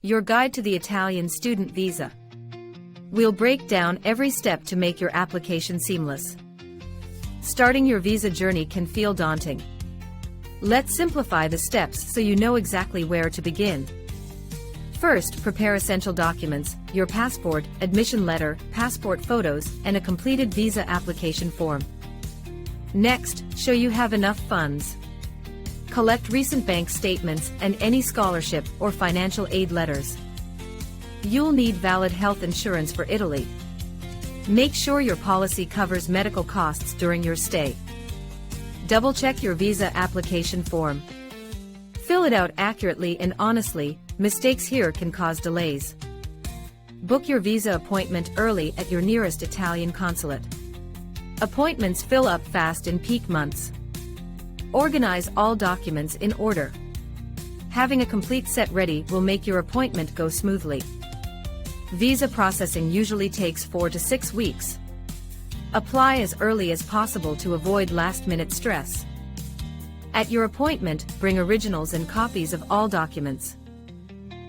your guide to the Italian student visa. We'll break down every step to make your application seamless. Starting your visa journey can feel daunting. Let's simplify the steps so you know exactly where to begin. First, prepare essential documents: your passport, admission letter, passport photos, and a completed visa application form. Next, show you have enough funds. Collect recent bank statements and any scholarship or financial aid letters. You'll need valid health insurance for Italy. Make sure your policy covers medical costs during your stay. Double-check your visa application form. Fill it out accurately and honestly. Mistakes here can cause delays. Book your visa appointment early at your nearest Italian consulate. Appointments fill up fast in peak months. Organize all documents in order. Having a complete set ready will make your appointment go smoothly. Visa processing usually takes 4 to 6 weeks. Apply as early as possible to avoid last-minute stress. At your appointment, bring originals and copies of all documents.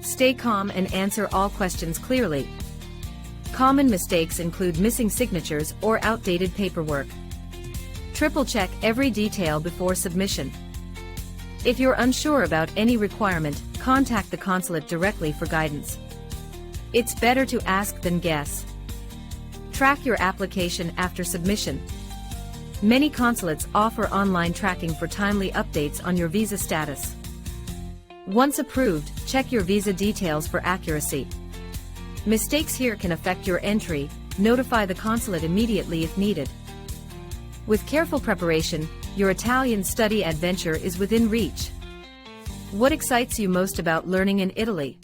Stay calm and answer all questions clearly. Common mistakes include missing signatures or outdated paperwork. Triple-check every detail before submission. If you're unsure about any requirement, contact the consulate directly for guidance. It's better to ask than guess. Track your application after submission. Many consulates offer online tracking for timely updates on your visa status. Once approved, check your visa details for accuracy. Mistakes here can affect your entry. Notify the consulate immediately if needed. With careful preparation, your Italian study adventure is within reach. What excites you most about learning in Italy?